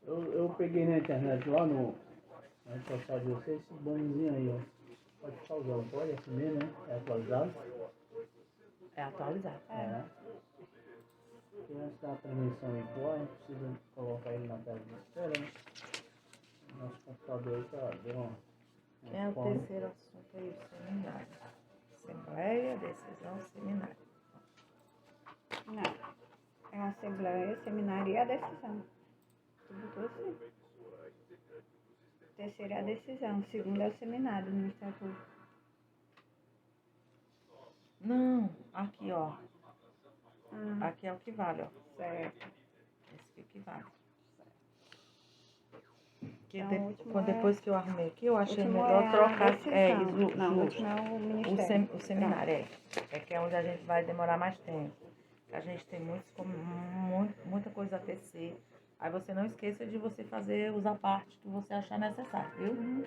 Eu peguei na internet lá no portal de vocês, esse banhozinho aí, ó. Pode causar, pode assim mesmo, né? É atualizado? É atualizado. É. Porque antes da transmissão aí, pô, a gente precisa colocar ele na tela de espera, né? Nosso computador aí tá deu uma Quem é o fome. terceiro assunto aí? O seminário. Assembleia, decisão, seminário. Não. É a Assembleia, Seminário e a decisão. Tudo botou assim. Terceiro é a decisão, segundo é o seminário no estatuto. Não, aqui, ó. Aqui é o que vale, ó. Certo. Esse aqui vale. Que Então, o último depois que eu arrumei aqui, eu achei último melhor é a trocar. decisão. Não, o último é o ministério. O seminário, é que é onde a gente vai demorar mais tempo. A gente tem muita coisa a tecer. Aí você não esqueça de você fazer os apartes que você achar necessário, viu?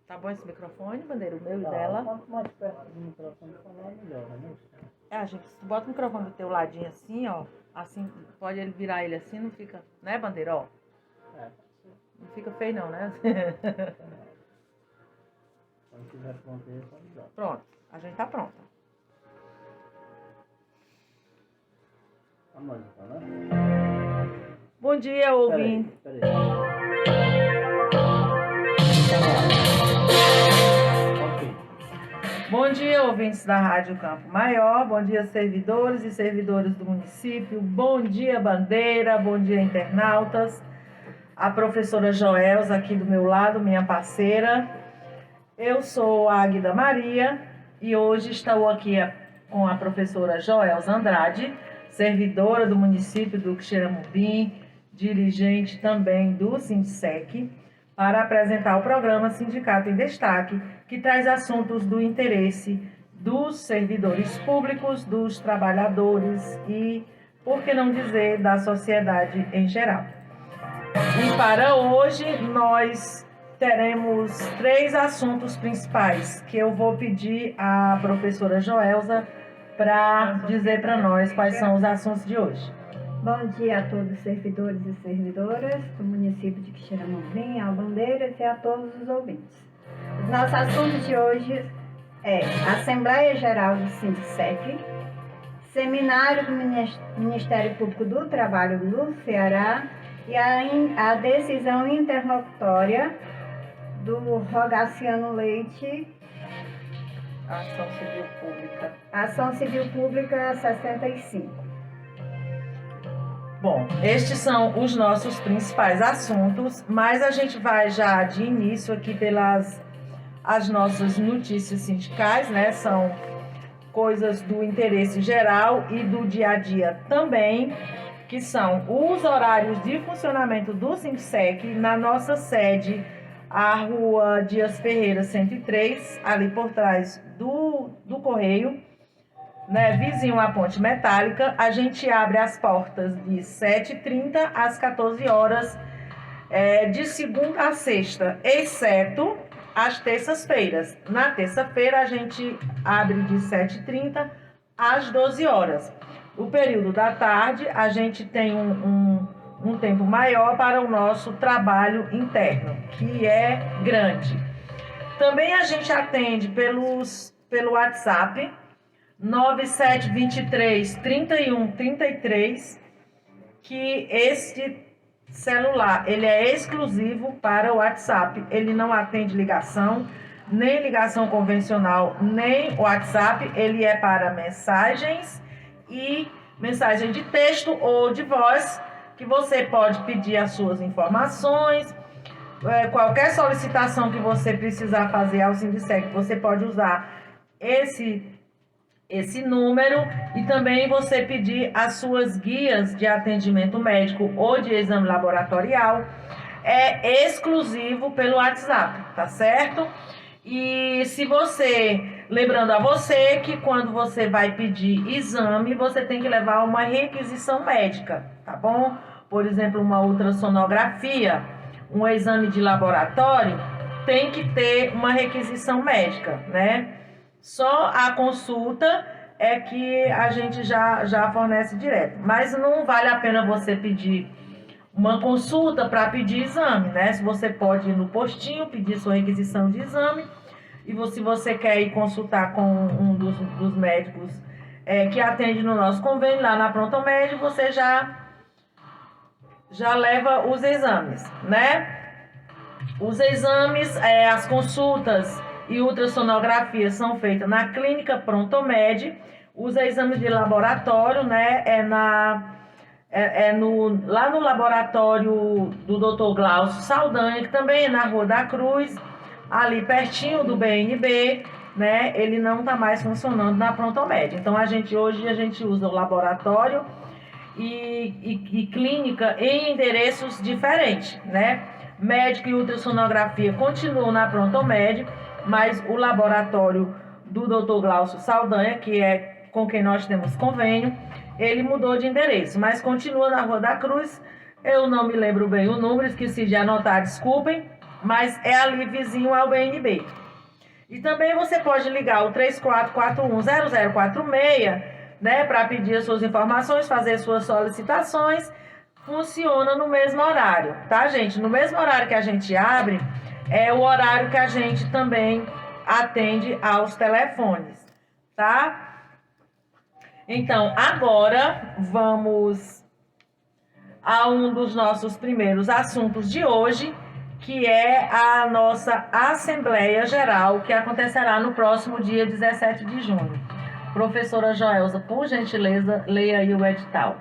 Tá bom esse microfone, Bandeira? O meu e dela? Quanto mais perto do microfone falar, melhor, né? É, gente, se tu bota o microfone do teu ladinho assim, ó. Assim, pode ele virar ele assim, não fica, né, Bandeira? Ó. É. Não fica feio não, né? Quando tiver pronto aí, só me dá. Pronto, a gente tá pronta. A música, né? Bom dia, ouvinte. Peraí. Ok. Bom dia, ouvintes da Rádio Campo Maior. Bom dia, servidores e servidoras do município. Bom dia, Bandeira. Bom dia, internautas. A professora Joelza aqui do meu lado, minha parceira. Eu sou a Águida Maria e hoje estou aqui com a professora Joelza Andrade, servidora do município do Quixeramobim, dirigente também do Sindsec, para apresentar o programa Sindicato em Destaque, que traz assuntos do interesse dos servidores públicos, dos trabalhadores e, por que não dizer, da sociedade em geral. E para hoje nós teremos 3 assuntos principais que eu vou pedir à professora Joelza para dizer para nós quais são os assuntos de hoje. Bom dia a todos os servidores e servidoras do município de Quixeramobim, Albandeiras e a todos os ouvintes. Os nossos assuntos de hoje é Assembleia Geral do Sindsec, Seminário do Ministério Público do Trabalho no Ceará e a decisão interlocutória do Rogaciano Leite, Ação Civil Pública. Ação Civil Pública 65. Bom, estes são os nossos principais assuntos, mas a gente vai já de início aqui pelas as nossas notícias sindicais, né? São coisas do interesse geral e do dia a dia também, que são os horários de funcionamento do Sindsec na nossa sede, a Rua Dias Ferreira 103, ali por trás do Correio, né, vizinho à Ponte Metálica. A gente abre as portas de 7h30 às 14 horas, de segunda a sexta, exceto às terças-feiras. Na terça-feira a gente abre de 7h30 às 12 horas. O período da tarde a gente tem um tempo maior para o nosso trabalho interno, que é grande. Também a gente atende pelo WhatsApp 9723 3133, que este celular ele é exclusivo para o WhatsApp. Ele não atende ligação, nem ligação convencional, nem WhatsApp. Ele é para mensagens e mensagem de texto ou de voz, que você pode pedir as suas informações, qualquer solicitação que você precisar fazer ao Sindsec, você pode usar esse número, e também você pedir as suas guias de atendimento médico ou de exame laboratorial, é exclusivo pelo WhatsApp, tá certo? E se você, lembrando a você que quando você vai pedir exame, você tem que levar uma requisição médica, tá bom? Por exemplo, uma ultrassonografia, um exame de laboratório, tem que ter uma requisição médica, né? Só a consulta é que a gente já fornece direto. Mas não vale a pena você pedir uma consulta para pedir exame, né? Se você pode ir no postinho, pedir sua requisição de exame, e se você quer ir consultar com um dos médicos que atende no nosso convênio, lá na Prontomed, você já leva os exames, né? Os exames, as consultas e ultrassonografia são feitas na clínica Prontomed. Os exames de laboratório, né, lá no laboratório do Dr. Glaucio Saldanha, que também é na Rua da Cruz, ali pertinho do BNB, né? Ele não está mais funcionando na Prontomed. Então hoje a gente usa o laboratório e clínica em endereços diferentes, né? Médico e ultrassonografia continuam na Prontomed, mas o laboratório do Dr. Glaucio Saldanha, que é com quem nós temos convênio, ele mudou de endereço, mas continua na Rua da Cruz. Eu não me lembro bem o número, esqueci de anotar, desculpem, mas é ali vizinho ao BNB. E também você pode ligar o 3441-0046, né, para pedir as suas informações, fazer suas solicitações. Funciona no mesmo horário, tá, gente? No mesmo horário que a gente abre, é o horário que a gente também atende aos telefones, tá? Então, agora vamos a um dos nossos primeiros assuntos de hoje, que é a nossa Assembleia Geral, que acontecerá no próximo dia 17 de junho. Professora Joelza, por gentileza, leia aí o edital.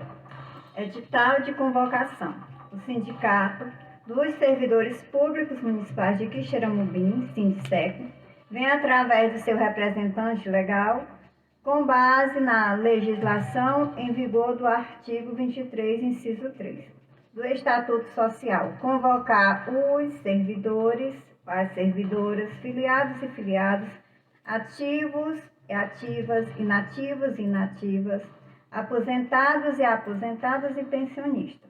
Edital de convocação. O Sindicato dos Servidores Públicos Municipais de Quixeramobim, SINDSEC, vem através do seu representante legal, com base na legislação em vigor do artigo 23, inciso 3, do Estatuto Social, convocar os servidores, as servidoras, filiados e filiadas, ativos e ativas, inativos e inativas, aposentados e aposentadas e pensionistas,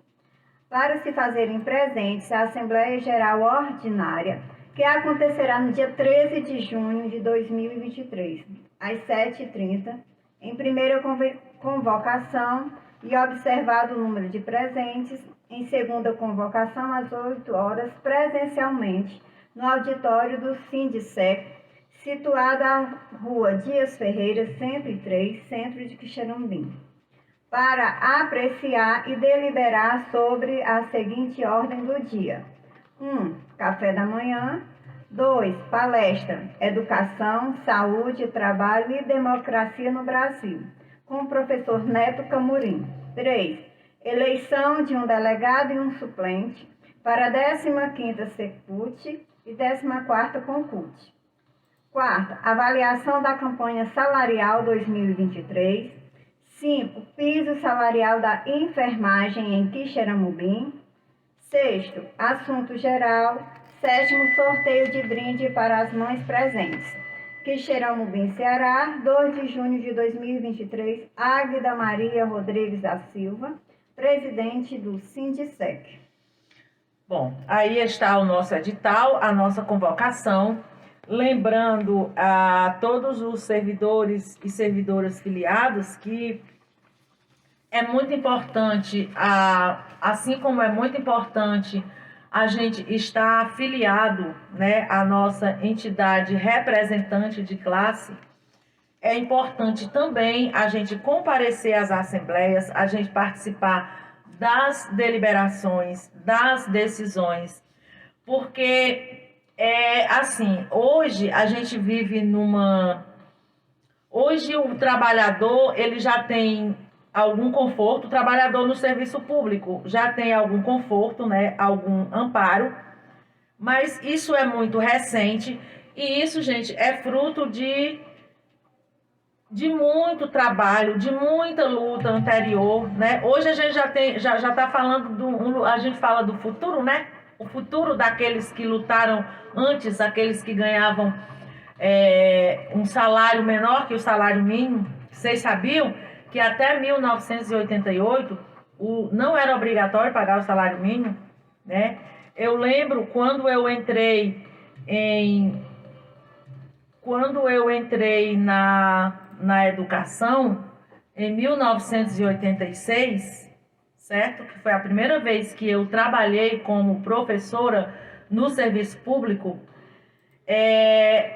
para se fazerem presentes à Assembleia Geral Ordinária, que acontecerá no dia 13 de junho de 2023, às 7h30, em primeira convocação e observado o número de presentes, em segunda convocação às 8 horas, presencialmente, no auditório do SINDSEC, situado à Rua Dias Ferreira, 103, Centro de Quixeramobim, para apreciar e deliberar sobre a seguinte ordem do dia: 1. Café da manhã. 2. Palestra Educação, Saúde, Trabalho e Democracia no Brasil, com o professor Neto Camurim. 3. Eleição de um delegado e um suplente para a 15ª Secult e 14ª Concult. 4. Avaliação da campanha salarial 2023. 5. Piso salarial da enfermagem em Quixeramobim. 6. Assunto geral. 7. Sorteio de brinde para as mães presentes. Quixeramobim, Ceará, 2 de junho de 2023. Águida Maria Rodrigues da Silva, presidente do SINDSEC. Bom, aí está o nosso edital, a nossa convocação. Lembrando a todos os servidores e servidoras filiados que é muito importante, assim como é muito importante a gente estar afiliado, né, à nossa entidade representante de classe, é importante também a gente comparecer às assembleias, a gente participar das deliberações, das decisões, porque assim, hoje a gente vive hoje o trabalhador, ele já tem algum conforto, o trabalhador no serviço público já tem algum conforto, né, algum amparo, mas isso é muito recente e isso, gente, é fruto de muito trabalho, de muita luta anterior, né? Hoje a gente já está falando a gente fala do futuro, né? O futuro daqueles que lutaram antes, aqueles que ganhavam um salário menor que o salário mínimo. Vocês sabiam que até 1988 não era obrigatório pagar o salário mínimo, né? Eu lembro quando eu entrei quando eu entrei na educação, em 1986, certo? Que foi a primeira vez que eu trabalhei como professora no serviço público,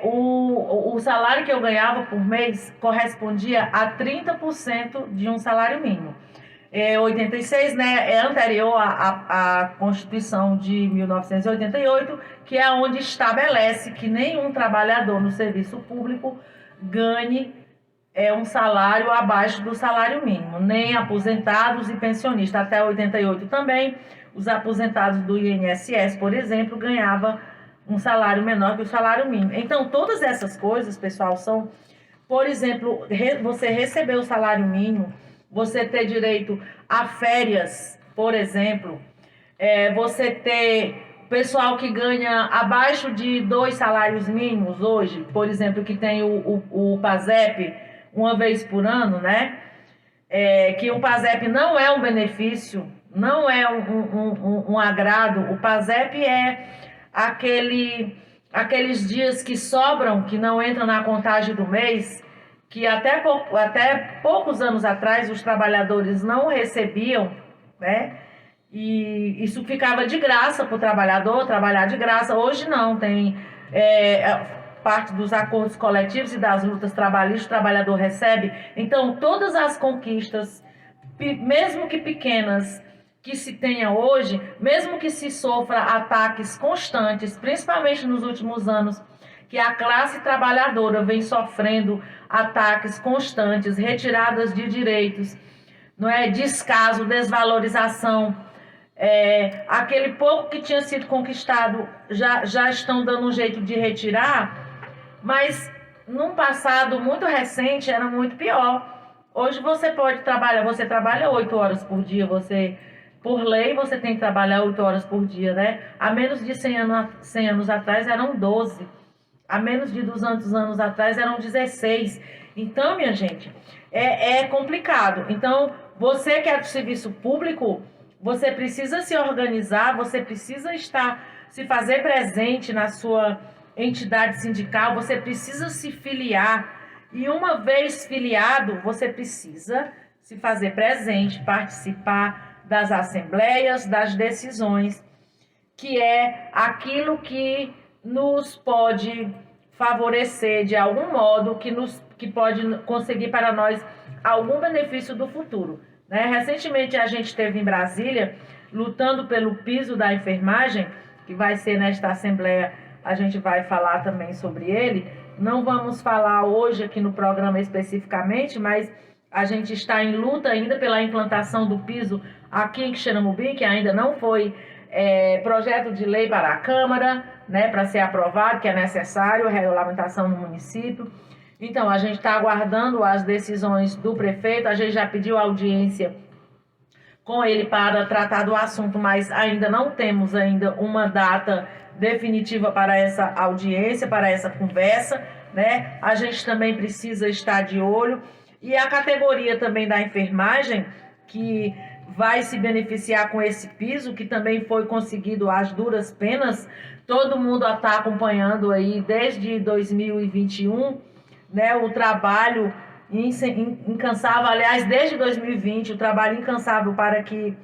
o salário que eu ganhava por mês correspondia a 30% de um salário mínimo. 86, né, é anterior à Constituição de 1988, que é onde estabelece que nenhum trabalhador no serviço público ganhe um salário abaixo do salário mínimo, nem aposentados e pensionistas. Até 88 também, os aposentados do INSS, por exemplo, ganhavam um salário menor que o salário mínimo. Então, todas essas coisas, pessoal, são, por exemplo, você receber o salário mínimo, você ter direito a férias, por exemplo, você ter pessoal que ganha abaixo de 2 salários mínimos hoje, por exemplo, que tem o PASEP uma vez por ano, né? Que o PASEP não é um benefício, não é um agrado. O PASEP é aqueles dias que sobram, que não entram na contagem do mês, que até poucos anos atrás os trabalhadores não recebiam, né? E isso ficava de graça para o trabalhador, trabalhar de graça. Hoje não, tem parte dos acordos coletivos e das lutas trabalhistas, o trabalhador recebe. Então, todas as conquistas, mesmo que pequenas, que se tenha hoje, mesmo que se sofra ataques constantes, principalmente nos últimos anos, que a classe trabalhadora vem sofrendo ataques constantes, retiradas de direitos, não é? Descaso, desvalorização, aquele pouco que tinha sido conquistado já estão dando um jeito de retirar, mas num passado muito recente era muito pior. Hoje você pode trabalhar, você trabalha 8 horas por dia, por lei você tem que trabalhar 8 horas por dia, né? Há menos de 100 anos atrás eram 12. Há menos de 200 anos atrás eram 16. Então, minha gente, é complicado. Então, você que é do serviço público, você precisa se organizar, você precisa se fazer presente na sua entidade sindical, você precisa se filiar. E uma vez filiado, você precisa se fazer presente, participar das assembleias, das decisões, que é aquilo que nos pode favorecer de algum modo, que pode conseguir para nós algum benefício do futuro, né? Recentemente a gente esteve em Brasília lutando pelo piso da enfermagem, que vai ser nesta assembleia, a gente vai falar também sobre ele. Não vamos falar hoje aqui no programa especificamente, mas a gente está em luta ainda pela implantação do piso aqui em Quixeramobim, que ainda não foi projeto de lei para a Câmara, né, para ser aprovado, que é necessário, a regulamentação no município. Então, a gente está aguardando as decisões do prefeito, a gente já pediu audiência com ele para tratar do assunto, mas ainda não temos uma data definitiva para essa audiência, para essa conversa, né? A gente também precisa estar de olho. E a categoria também da enfermagem, que vai se beneficiar com esse piso, que também foi conseguido às duras penas. Todo mundo está acompanhando aí desde 2021, né, o trabalho incansável, aliás, desde 2020, o trabalho incansável para que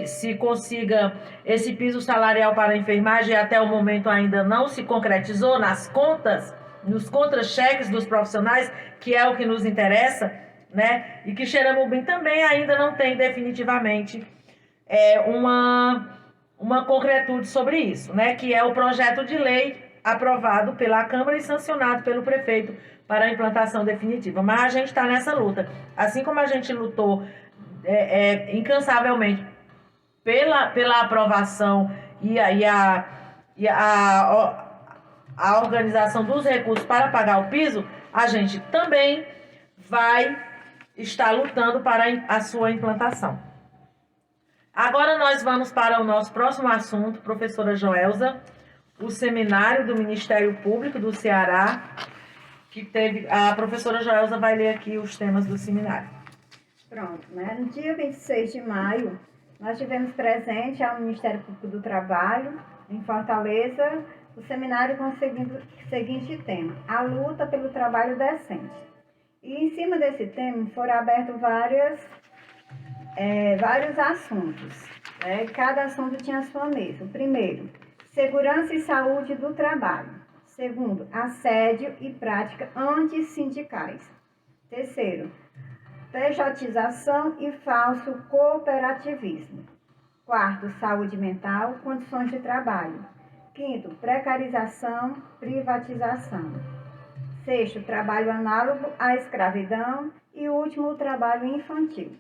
se consiga esse piso salarial para a enfermagem. Até o momento ainda não se concretizou nas contas, nos contra-cheques dos profissionais, que é o que nos interessa, né? E que Quixeramobim também ainda não tem definitivamente uma concretude sobre isso, né? Que é o projeto de lei aprovado pela Câmara e sancionado pelo prefeito para a implantação definitiva. Mas a gente está nessa luta. Assim como a gente lutou incansavelmente pela aprovação e a organização dos recursos para pagar o piso, a gente também vai estar lutando para a sua implantação. Agora nós vamos para o nosso próximo assunto, professora Joelza, o seminário do Ministério Público do Ceará, que teve. A professora Joelza vai ler aqui os temas do seminário. Pronto, né? No dia 26 de maio, nós tivemos presente ao Ministério Público do Trabalho, em Fortaleza, o seminário com o seguinte tema: a luta pelo trabalho decente. E em cima desse tema foram abertos vários assuntos. Cada assunto tinha a sua mesa. O primeiro, segurança e saúde do trabalho. Segundo, assédio e prática antissindicais. Terceiro, pejotização e falso cooperativismo. Quarto, saúde mental, condições de trabalho. Quinto, precarização, privatização. Sexto, trabalho análogo à escravidão. E último, o trabalho infantil.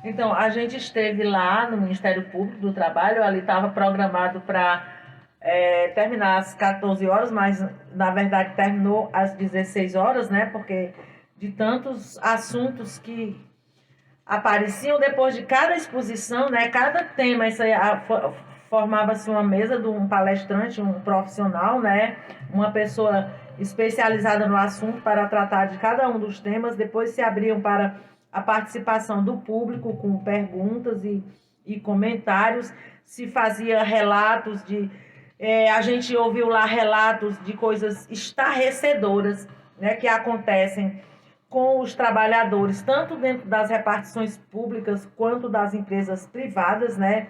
Então, a gente esteve lá no Ministério Público do Trabalho, ali estava programado para terminar às 14 horas, mas na verdade terminou às 16 horas, né? Porque de tantos assuntos que apareciam depois de cada exposição, né? Cada tema, isso aí, formava-se uma mesa de um palestrante, um profissional, né? Uma pessoa especializada no assunto para tratar de cada um dos temas. Depois se abriam para a participação do público com perguntas e comentários. Se fazia relatos a gente ouviu lá relatos de coisas estarrecedoras, né, que acontecem com os trabalhadores, tanto dentro das repartições públicas quanto das empresas privadas, né?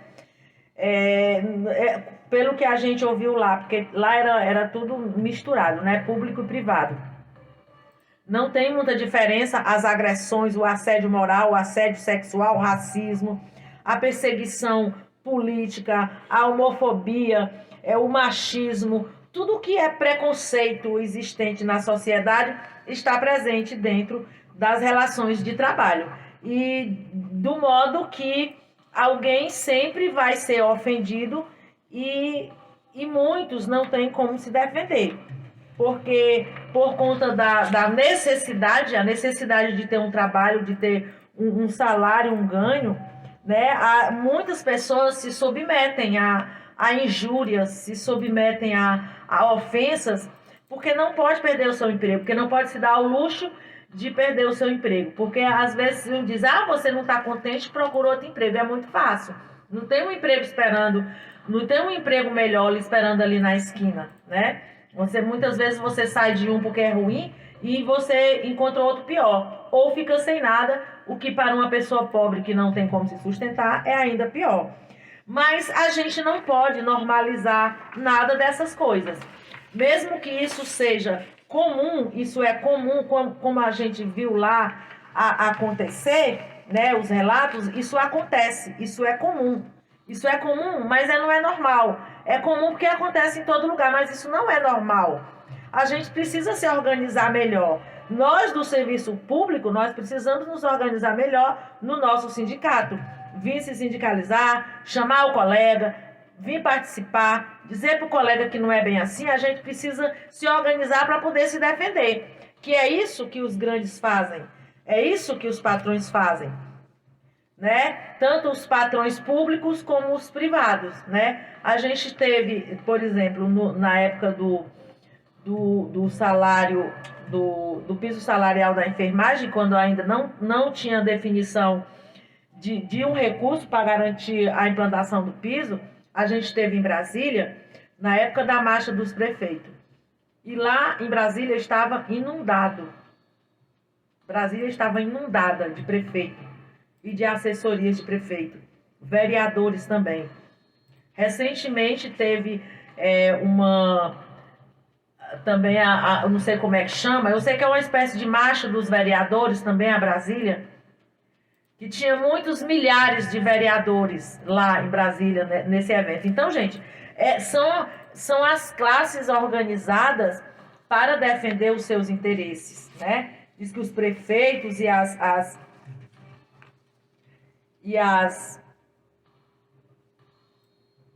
Pelo que a gente ouviu lá, porque lá era tudo misturado, né? Público e privado. Não tem muita diferença as agressões, o assédio moral, o assédio sexual, o racismo, a perseguição política, a homofobia, o machismo, tudo que é preconceito existente na sociedade está presente dentro das relações de trabalho. E do modo que alguém sempre vai ser ofendido e muitos não têm como se defender. Porque por conta da necessidade, a necessidade de ter um trabalho, de ter um salário, um ganho, né? Muitas pessoas se submetem a injúrias, se submetem a ofensas, porque não pode perder o seu emprego, porque não pode se dar ao luxo de perder o seu emprego. Porque às vezes um diz, você não está contente, procura outro emprego. É muito fácil. Não tem um emprego esperando, não tem um emprego melhor esperando ali na esquina, né? Muitas vezes você sai de um porque é ruim e você encontra outro pior. Ou fica sem nada, o que para uma pessoa pobre que não tem como se sustentar é ainda pior. Mas a gente não pode normalizar nada dessas coisas. Mesmo que isso seja comum, isso é comum, como a gente viu lá acontecer, né, os relatos, isso acontece, isso é comum. Isso é comum, mas não é normal. É comum porque acontece em todo lugar, mas isso não é normal. A gente precisa se organizar melhor. Nós do serviço público, nós precisamos nos organizar melhor no nosso sindicato. Vir se sindicalizar, chamar o colega, vir participar, dizer para o colega que não é bem assim. A gente precisa se organizar para poder se defender. Que é isso que os grandes fazem. É isso que os patrões fazem. Né? Tanto os patrões públicos como os privados, né? A gente teve, por exemplo, na época do salário, do piso salarial da enfermagem, quando ainda não tinha definição de um recurso para garantir a implantação do piso, a gente teve em Brasília, na época da marcha dos prefeitos. E lá em Brasília estava inundado. Brasília estava inundada de prefeito e de assessorias de prefeito, vereadores também. Recentemente teve também, eu não sei como é que chama, eu sei que é uma espécie de marcha dos vereadores também, a Brasília, que tinha muitos milhares de vereadores lá em Brasília, né, nesse evento. Então, gente, são as classes organizadas para defender os seus interesses, né? Diz que os prefeitos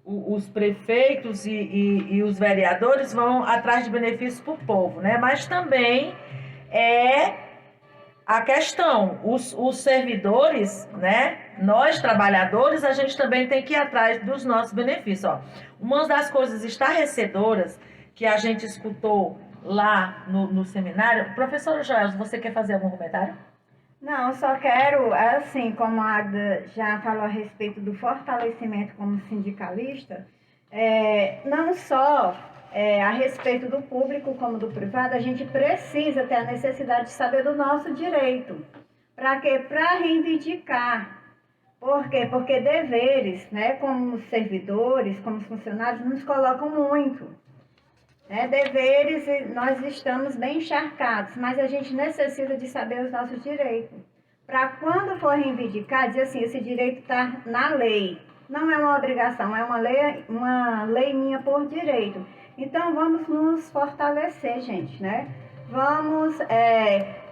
os prefeitos e os vereadores vão atrás de benefícios para o povo, né? Mas também a questão, os servidores, né? Nós, trabalhadores, a gente também tem que ir atrás dos nossos benefícios. Ó. Uma das coisas estarrecedoras que a gente escutou lá no seminário... Professora Joelza, você quer fazer algum comentário? Não, só quero, assim, como a Ada já falou a respeito do fortalecimento como sindicalista, não só a respeito do público como do privado, a gente precisa ter a necessidade de saber do nosso direito. Para quê? Para reivindicar. Por quê? Porque deveres, né, como servidores, como funcionários, nos colocam muito. Deveres, nós estamos bem encharcados, mas a gente necessita de saber os nossos direitos. Para quando for reivindicar, dizer assim, esse direito está na lei. Não é uma obrigação, é uma lei minha por direito. Então, vamos nos fortalecer, gente, né? Vamos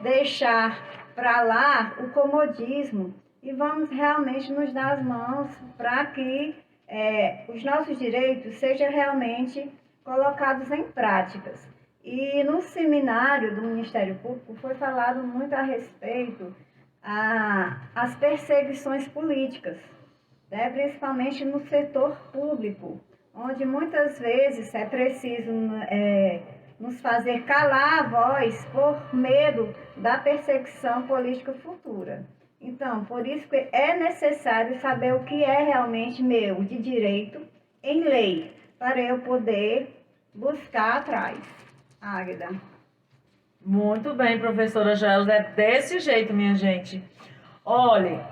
deixar para lá o comodismo e vamos realmente nos dar as mãos para que os nossos direitos sejam realmente colocados em práticas. E no seminário do Ministério Público foi falado muito a respeito às perseguições políticas, né? Principalmente no setor público, onde muitas vezes é preciso nos fazer calar a voz por medo da perseguição política futura. Então, por isso que é necessário saber o que é realmente meu de direito em lei, para eu poder buscar atrás. Águida. Muito bem, professora Joelza, é desse jeito, minha gente. Olha,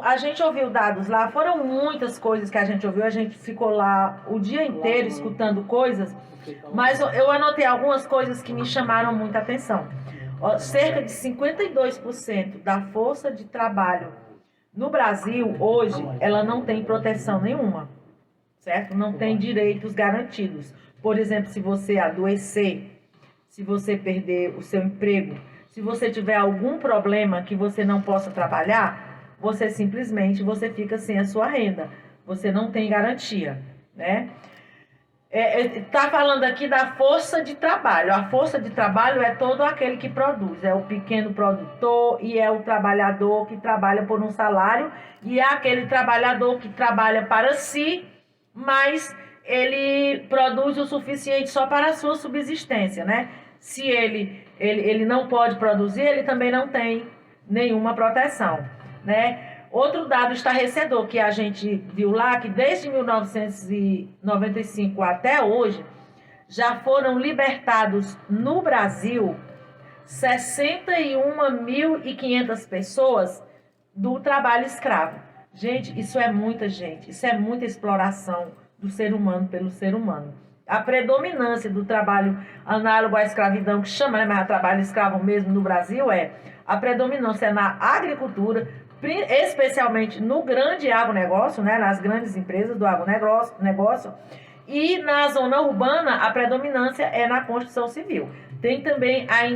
a gente ouviu dados lá, foram muitas coisas que a gente ouviu, a gente ficou lá o dia inteiro escutando coisas, mas eu anotei algumas coisas que me chamaram muita atenção. Cerca de 52% da força de trabalho no Brasil, hoje, ela não tem proteção nenhuma, certo? Não tem direitos garantidos. Por exemplo, se você adoecer, se você perder o seu emprego, se você tiver algum problema que você não possa trabalhar, você simplesmente fica sem a sua renda. Você não tem garantia, né? Está falando aqui da força de trabalho. A força de trabalho é todo aquele que produz. É o pequeno produtor e é o trabalhador que trabalha por um salário. E é aquele trabalhador que trabalha para si, mas ele produz o suficiente só para a sua subsistência, né? Se ele não pode produzir, ele também não tem nenhuma proteção, né? Outro dado estarrecedor que a gente viu lá, que desde 1995 até hoje, já foram libertados no Brasil 61.500 pessoas do trabalho escravo. Gente, isso é muita gente, isso é muita exploração do ser humano pelo ser humano. A predominância do trabalho análogo à escravidão, que chama, né, mas trabalho escravo mesmo no Brasil, a predominância é na agricultura, especialmente no grande agronegócio, né, nas grandes empresas do agronegócio, e na zona urbana a predominância é na construção civil. Tem também a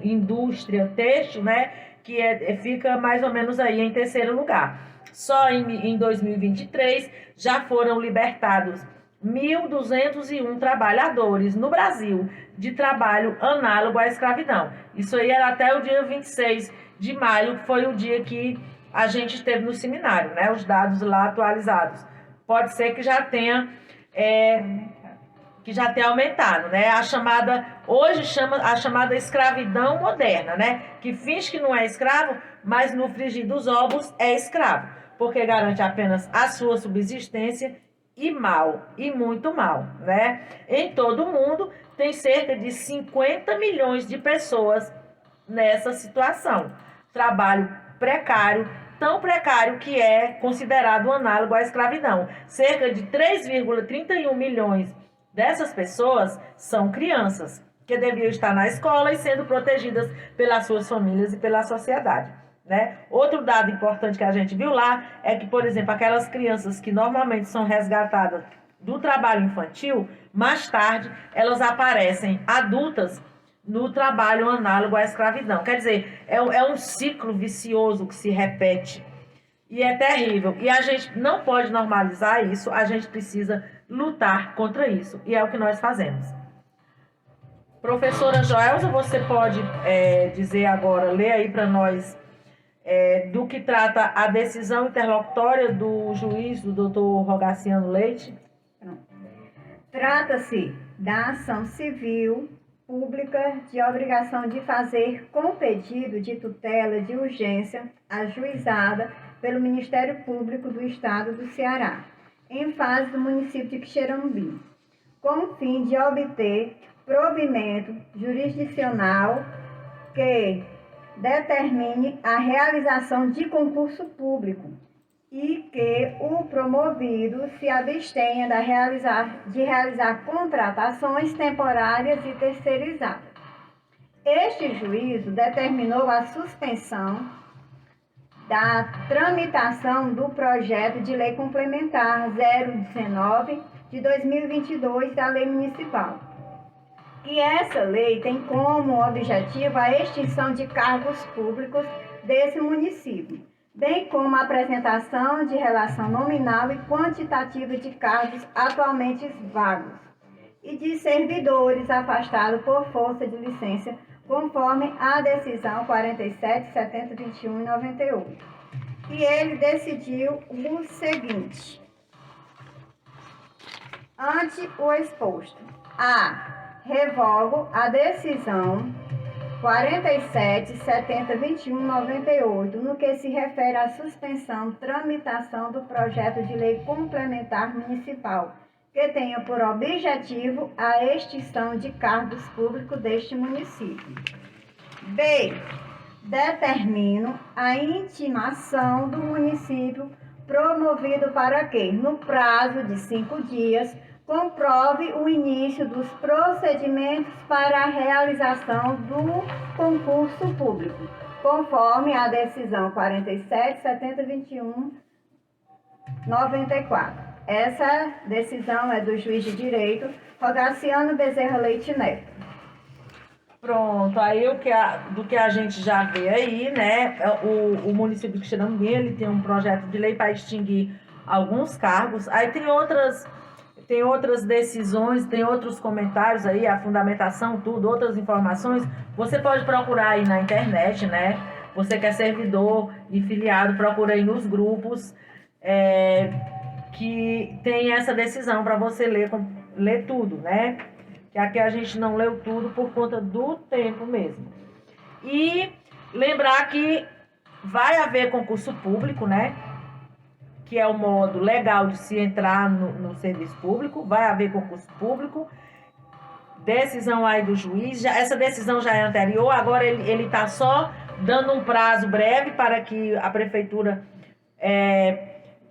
indústria têxtil, né, que fica mais ou menos aí em terceiro lugar. Só em 2023 já foram libertados 1.201 trabalhadores no Brasil de trabalho análogo à escravidão. Isso aí era até o dia 26 de maio, que foi o dia que a gente esteve no seminário, né? Os dados lá atualizados. Pode ser que já tenha aumentado, né? Hoje chama a chamada escravidão moderna, né? Que finge que não é escravo, mas no frigir dos ovos é escravo, porque garante apenas a sua subsistência e muito mal, né? Em todo o mundo tem cerca de 50 milhões de pessoas nessa situação. Trabalho precário, tão precário que é considerado análogo à escravidão. Cerca de 3,31 milhões dessas pessoas são crianças, que deviam estar na escola e sendo protegidas pelas suas famílias e pela sociedade, né? Outro dado importante que a gente viu lá é que, por exemplo, aquelas crianças que normalmente são resgatadas do trabalho infantil, mais tarde elas aparecem adultas no trabalho análogo à escravidão. Quer dizer, é um ciclo vicioso que se repete e é terrível. E a gente não pode normalizar isso, a gente precisa lutar contra isso. E é o que nós fazemos. Professora Joelza, você pode dizer agora, ler aí para nós do que trata a decisão interlocutória do juiz, do doutor Rogaciano Leite? Trata-se da ação civil pública de obrigação de fazer com pedido de tutela de urgência ajuizada pelo Ministério Público do Estado do Ceará, em fase do município de Quixeramobim, com o fim de obter provimento jurisdicional que determine a realização de concurso público e que o promovido se abstenha de realizar contratações temporárias e terceirizadas. Este juízo determinou a suspensão da tramitação do projeto de lei complementar 019 de 2022 da Lei Municipal, que essa lei tem como objetivo a extinção de cargos públicos desse município, bem como a apresentação de relação nominal e quantitativa de cargos atualmente vagos e de servidores afastados por força de licença, conforme a decisão 47, 70, 21 e 98. E ele decidiu o seguinte: ante o exposto, revogo a decisão 47, 70, 21, 98, no que se refere à suspensão, tramitação do projeto de lei complementar municipal, que tenha por objetivo a extinção de cargos públicos deste município. B. Determino a intimação do município promovido para que, no prazo de 5 dias, comprove o início dos procedimentos para a realização do concurso público, conforme a decisão 47, 70, 21, 94. Essa decisão é do juiz de direito Rogaciano Bezerra Leite Neto. Pronto, aí do que a gente já vê aí, né? O município de Quixeramobim, ele tem um projeto de lei para extinguir alguns cargos. Aí tem outras decisões, tem outros comentários aí, a fundamentação, tudo, outras informações. Você pode procurar aí na internet, né? Você que é servidor e filiado, procura aí nos grupos que tem essa decisão para você ler tudo, né? Que aqui a gente não leu tudo por conta do tempo mesmo. E lembrar que vai haver concurso público, né? Que é o modo legal de se entrar no serviço público. Vai haver concurso público. Decisão aí do juiz. Essa decisão já é anterior, agora ele está só dando um prazo breve para que a prefeitura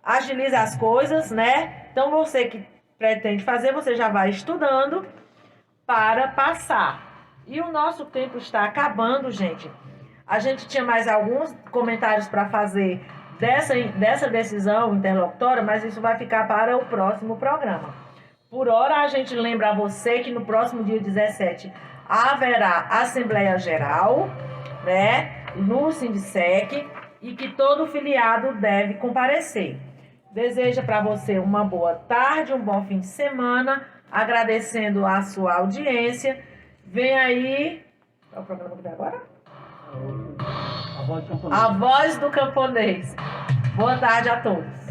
agilize as coisas, né? Então, você que pretende fazer, você já vai estudando para passar. E o nosso tempo está acabando, gente. A gente tinha mais alguns comentários para fazer dessa decisão interlocutória, mas isso vai ficar para o próximo programa. Por hora, a gente lembra a você que no próximo dia 17 haverá Assembleia Geral, né, no Sindicec, e que todo filiado deve comparecer. Deseja para você uma boa tarde, um bom fim de semana, agradecendo a sua audiência. Vem aí... Qual é o programa que vem agora? A Voz do Camponês. Boa tarde a todos.